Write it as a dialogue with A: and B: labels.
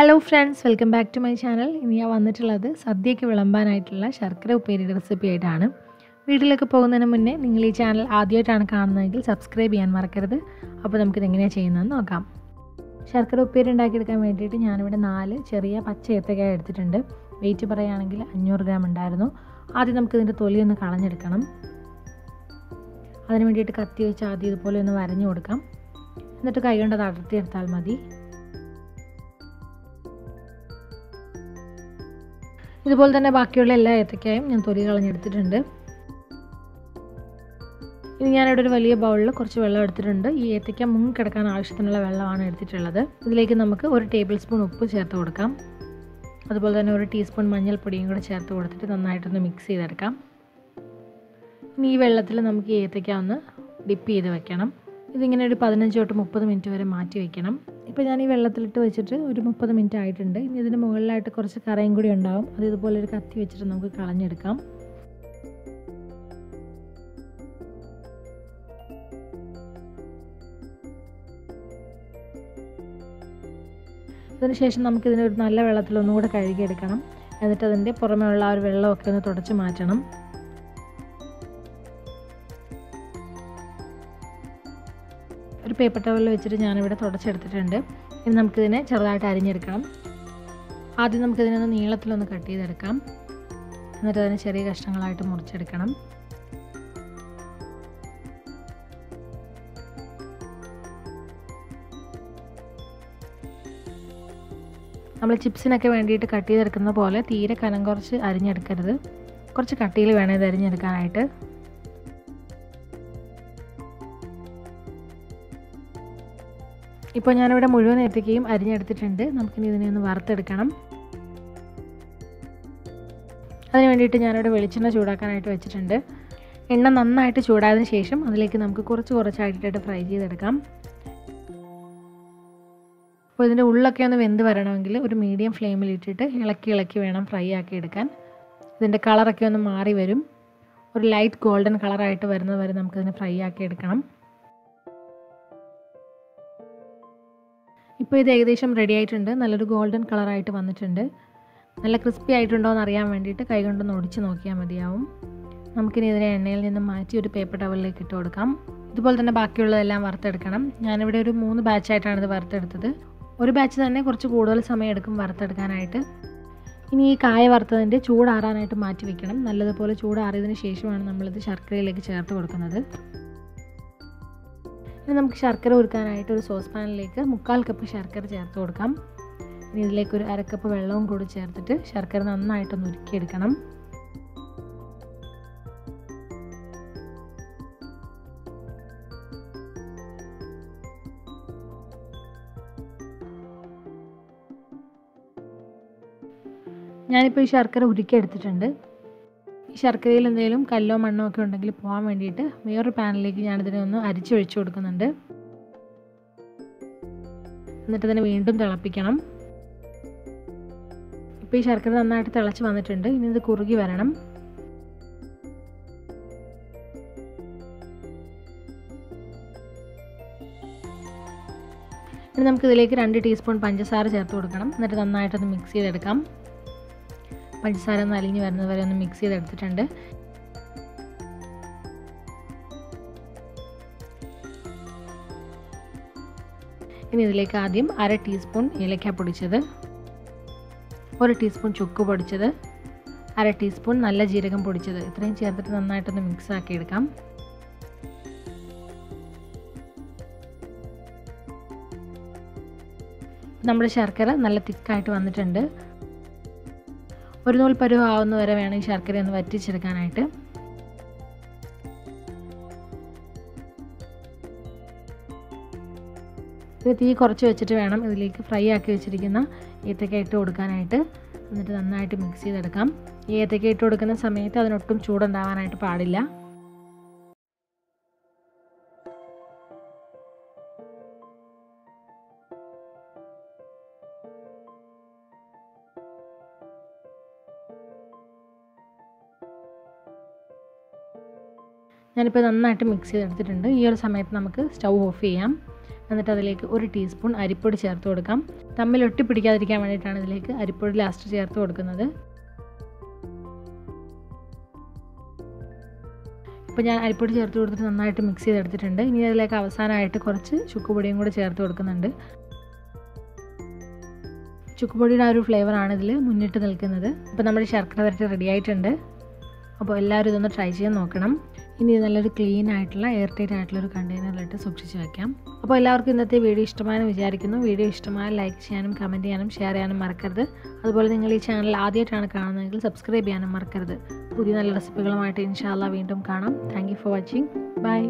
A: Hello friends, welcome back to my channel. ഇന്ന് ഞാൻ വന്നിട്ടുള്ളത് സദ്യയ്ക്ക് വിളമ്പാനായിട്ടുള്ള ശർക്കര ഉപ്പേരിയുടെ റെസിപ്പി ആയിട്ടാണ്. വീഡിയോയിലേക്ക് പോകുന്നതിന് മുന്നേ നിങ്ങൾ ഈ ചാനൽ ആദ്യമായിട്ടാണ് കാണുന്നതെങ്കിൽ സബ്സ്ക്രൈബ് ചെയ്യാൻ മറക്കരുത്. അപ്പോൾ നമുക്ക് ഇത് എങ്ങനെയാണ് ചെയ്യുന്നതെന്ന് നോക്കാം. ശർക്കര ഉപ്പേരി ഉണ്ടാക്കിയെടുക്കാൻ വേണ്ടിയിട്ട് ഞാനിവിടെ 4 ചെറിയ പച്ച ഏത്തക്കായ എടുത്തിട്ടുണ്ട്. വെയിറ്റ് പറയുകയാണെങ്കിൽ 500 ഗ്രാം ഉണ്ടായിരുന്നു. ആദ്യം നമുക്ക് ഇതിൻ്റെ തൊലി ഒന്ന് കളഞ്ഞെടുക്കണം. അതിന് വേണ്ടിയിട്ട് കത്തി വെച്ച് ആദ്യം ഇതുപോലെ ഒന്ന് വരഞ്ഞു കൊടുക്കാം. എന്നിട്ട് കൈ കൊണ്ട് അത് അടർത്തിയെടുത്താൽ മതി. ഇതുപോലെ തന്നെ ബാക്കിയുള്ള എല്ലാ ഏത്തക്കായും ഞാൻ തൊലി കളഞ്ഞെടുത്തിട്ടുണ്ട്. ഇനി ഞാനിവിടെ ഒരു വലിയ ബൗളിൽ കുറച്ച് വെള്ളം എടുത്തിട്ടുണ്ട്. ഈ ഏത്തക്ക മുങ്ങിക്കിടക്കാൻ ആവശ്യത്തിനുള്ള വെള്ളമാണ് എടുത്തിട്ടുള്ളത്. ഇതിലേക്ക് നമുക്ക് 1 ടേബിൾ സ്പൂൺ ഉപ്പ് ചേർത്ത് കൊടുക്കാം. അതുപോലെ തന്നെ 1 ടീസ്പൂൺ മഞ്ഞൾപ്പൊടിയും കൂടെ ചേർത്ത് കൊടുത്തിട്ട് നന്നായിട്ടൊന്ന് മിക്സ് ചെയ്തെടുക്കാം. ഇനി ഈ വെള്ളത്തിൽ നമുക്ക് ഈ ഏത്തക്ക ഒന്ന് ഡിപ്പ് ചെയ്ത് വെക്കണം. ഇതിങ്ങനെ ഒരു 15 തൊട്ട് 30 മിനിറ്റ് വരെ മാറ്റി വയ്ക്കണം. ഇപ്പോൾ ഞാൻ ഈ വെള്ളത്തിലിട്ട് വെച്ചിട്ട് ഒരു 30 മിനിറ്റ് ആയിട്ടുണ്ട്. ഇനി ഇതിന് മുകളിലായിട്ട് കുറച്ച് കറയും കൂടി ഉണ്ടാവും. അത് ഇതുപോലെ ഒരു കത്തി വെച്ചിട്ട് നമുക്ക് കളഞ്ഞെടുക്കാം. അതിനുശേഷം നമുക്കിതിനെ ഒരു നല്ല വെള്ളത്തിൽ ഒന്നുകൂടെ കഴുകിയെടുക്കണം. എന്നിട്ട് അതിൻ്റെ പുറമേ ഉള്ള ആ ഒരു വെള്ളമൊക്കെ ഒന്ന് തുടച്ച് മാറ്റണം. ഒരു പേപ്പർ ടവലിൽ വെച്ചിട്ട് ഞാനിവിടെ തുടച്ചെടുത്തിട്ടുണ്ട്. ഇനി നമുക്കിതിനെ ചെറുതായിട്ട് അരിഞ്ഞെടുക്കണം. ആദ്യം നമുക്കിതിനൊന്ന് നീളത്തിലൊന്ന് കട്ട് ചെയ്തെടുക്കാം. എന്നിട്ട് അതിനെ ചെറിയ കഷ്ണങ്ങളായിട്ട് മുറിച്ചെടുക്കണം. നമ്മൾ ചിപ്സിനൊക്കെ വേണ്ടിയിട്ട് കട്ട് ചെയ്തെടുക്കുന്ന പോലെ തീരെ കനം കുറച്ച് അരിഞ്ഞെടുക്കരുത്. കുറച്ച് കട്ടിയിൽ വേണം ഇത് അരിഞ്ഞെടുക്കാനായിട്ട്. ഇപ്പോൾ ഞാനിവിടെ മുഴുവൻ ഏത്തക്കയും അരിഞ്ഞെടുത്തിട്ടുണ്ട്. നമുക്കിനി ഇതിനെ ഒന്ന് വറുത്തെടുക്കണം. അതിന് വേണ്ടിയിട്ട് ഞാനിവിടെ വെളിച്ചെണ്ണ ചൂടാക്കാനായിട്ട് വെച്ചിട്ടുണ്ട്. എണ്ണ നന്നായിട്ട് ചൂടായതിനു ശേഷം അതിലേക്ക് നമുക്ക് കുറച്ചായിട്ടിട്ട് ഫ്രൈ ചെയ്തെടുക്കാം. അപ്പോൾ ഇതിൻ്റെ ഉള്ളൊക്കെ ഒന്ന് വെന്ത് വരണമെങ്കിൽ ഒരു മീഡിയം ഫ്ലെയിമിൽ ഇട്ടിട്ട് ഇളക്കി വേണം ഫ്രൈ ആക്കി എടുക്കാൻ. ഇതിൻ്റെ കളറൊക്കെ ഒന്ന് മാറി വരും. ഒരു ലൈറ്റ് ഗോൾഡൻ കളറായിട്ട് വരുന്നത് വരെ നമുക്കിതിനെ ഫ്രൈ ആക്കി എടുക്കണം. ഇപ്പോൾ ഇത് ഏകദേശം റെഡി ആയിട്ടുണ്ട്. നല്ലൊരു ഗോൾഡൻ കളറായിട്ട് വന്നിട്ടുണ്ട്. നല്ല ക്രിസ്പി ആയിട്ടുണ്ടോ എന്ന് അറിയാൻ വേണ്ടിയിട്ട് കൈ കൊണ്ടൊന്ന് ഒടിച്ച് നോക്കിയാൽ മതിയാവും. നമുക്കിനി ഇതിനെ എണ്ണയിൽ നിന്ന് മാറ്റി ഒരു പേപ്പർ ടവലിലേക്ക് ഇട്ട് കൊടുക്കാം. ഇതുപോലെ തന്നെ ബാക്കിയുള്ളതെല്ലാം വറുത്തെടുക്കണം. ഞാനിവിടെ ഒരു 3 ബാച്ചായിട്ടാണ് ഇത് വറുത്തെടുത്തത്. ഒരു ബാച്ച് തന്നെ കുറച്ച് കൂടുതൽ സമയം എടുക്കും വറുത്തെടുക്കാനായിട്ട്. ഇനി ഈ കായ വറുത്തതിൻ്റെ ചൂടാറാനായിട്ട് മാറ്റി വയ്ക്കണം. നല്ലതുപോലെ ചൂടാറിയതിന് ശേഷമാണ് നമ്മളിത് ശർക്കരയിലേക്ക് ചേർത്ത് കൊടുക്കുന്നത്. ഇനി നമുക്ക് ശർക്കര ഉരുക്കാനായിട്ട് ഒരു സോസ് പാനിലേക്ക് 1/4 കപ്പ് ശർക്കര ചേർത്ത് കൊടുക്കാം. ഇനി ഇതിലേക്ക് ഒരു 1/2 കപ്പ് വെള്ളവും കൂടി ചേർത്തിട്ട് ശർക്കര നന്നായിട്ടൊന്ന് ഉരുക്കിയെടുക്കണം. ഞാനിപ്പോൾ ഈ ശർക്കര ഉരുക്കിയെടുത്തിട്ടുണ്ട്. ഈ ശർക്കരയിൽ എന്തെങ്കിലും കല്ലോ മണ്ണോ ഒക്കെ ഉണ്ടെങ്കിൽ പോകാൻ വേണ്ടിയിട്ട് വേറൊരു പാനിലേക്ക് ഞാനിതിനെ ഒന്ന് അരിച്ചൊഴിച്ചു കൊടുക്കുന്നുണ്ട്. എന്നിട്ട് ഇതിനെ വീണ്ടും തിളപ്പിക്കണം. ഇപ്പോൾ ഈ ശർക്കര നന്നായിട്ട് തിളച്ച് വന്നിട്ടുണ്ട്. ഇനി ഇത് കുറുകി വരണം. ഇനി നമുക്കിതിലേക്ക് 2 ടീസ്പൂൺ പഞ്ചസാര ചേർത്ത് കൊടുക്കണം. എന്നിട്ട് നന്നായിട്ടൊന്ന് മിക്സ് ചെയ്തെടുക്കാം. പഞ്ചസാര ഒന്ന് അലിഞ്ഞ് വരുന്നത് വരെ ഒന്ന് മിക്സ് ചെയ്തെടുത്തിട്ടുണ്ട്. ഇനി ഇതിലേക്ക് ആദ്യം 1/2 ടീസ്പൂൺ ഏലക്ക പൊടിച്ചത്, 1 ടീസ്പൂൺ ചുക്ക് പൊടിച്ചത്, 1/2 ടീസ്പൂൺ നല്ല ജീരകം പൊടിച്ചത്, ഇത്രയും ചേർത്തിട്ട് നന്നായിട്ടൊന്ന് മിക്സ് ആക്കി എടുക്കാം. നമ്മുടെ ശർക്കര നല്ല തിക്കായിട്ട് വന്നിട്ടുണ്ട്. ഒരു നൂൽ പരുവം ആവുന്ന വരെ വേണം ഈ ശർക്കര ഒന്ന് വറ്റിച്ചെടുക്കാനായിട്ട്. ഇത് തീ കുറച്ച് വെച്ചിട്ട് വേണം ഇതിലേക്ക് ഫ്രൈ ആക്കി വെച്ചിരിക്കുന്ന ഏത്തക്ക ഇട്ട് കൊടുക്കാനായിട്ട്. എന്നിട്ട് നന്നായിട്ട് മിക്സ് ചെയ്തെടുക്കാം. ഈ ഏത്തക്ക ഇട്ട് കൊടുക്കുന്ന സമയത്ത് അതിനൊട്ടും ചൂടുണ്ടാവാനായിട്ട് പാടില്ല. ഞാനിപ്പോൾ നന്നായിട്ട് മിക്സ് ചെയ്തെടുത്തിട്ടുണ്ട്. ഈ ഒരു സമയത്ത് നമുക്ക് സ്റ്റൗ ഓഫ് ചെയ്യാം. എന്നിട്ട് അതിലേക്ക് 1 ടീസ്പൂൺ അരിപ്പൊടി ചേർത്ത് കൊടുക്കാം. തമ്മിൽ ഒട്ടിപ്പിടിക്കാതിരിക്കാൻ വേണ്ടിയിട്ടാണ് ഇതിലേക്ക് അരിപ്പൊടി ലാസ്റ്റ് ചേർത്ത് കൊടുക്കുന്നത്. ഇപ്പോൾ ഞാൻ അരിപ്പൊടി ചേർത്ത് കൊടുത്തിട്ട് നന്നായിട്ട് മിക്സ് ചെയ്തെടുത്തിട്ടുണ്ട്. ഇനി അതിലേക്ക് അവസാനമായിട്ട് കുറച്ച് ചുക്കുപൊടിയും കൂടി ചേർത്ത് കൊടുക്കുന്നുണ്ട്. ചുക്കുപൊടിയുടെ ആ ഒരു ഫ്ലേവറാണ് ഇതിൽ മുന്നിട്ട് നിൽക്കുന്നത്. അപ്പോൾ നമ്മുടെ ശർക്കര വരട്ടി റെഡി ആയിട്ടുണ്ട്. അപ്പോൾ എല്ലാവരും ഇതൊന്ന് ട്രൈ ചെയ്യാൻ നോക്കണം. ഇനി നല്ലൊരു ക്ലീൻ ആയിട്ടുള്ള എയർ ടൈറ്റ് ആയിട്ടുള്ള ഒരു കണ്ടെയ്നറിലിട്ട് സൂക്ഷിച്ച് വയ്ക്കാം. അപ്പോൾ എല്ലാവർക്കും ഇന്നത്തെ വീഡിയോ ഇഷ്ടമായെന്ന് വിചാരിക്കുന്നു. വീഡിയോ ഇഷ്ടമായാൽ ലൈക്ക് ചെയ്യാനും കമൻറ്റ് ചെയ്യാനും ഷെയർ ചെയ്യാനും മറക്കരുത്. അതുപോലെ നിങ്ങൾ ഈ ചാനൽ ആദ്യമായിട്ടാണ് കാണുന്നതെങ്കിൽ സബ്സ്ക്രൈബ് ചെയ്യാനും മറക്കരുത്. പുതിയ നല്ല റെസിപ്പികളുമായിട്ട് ഇൻഷാ അല്ലാഹ് വീണ്ടും കാണാം. Thank you for watching. By.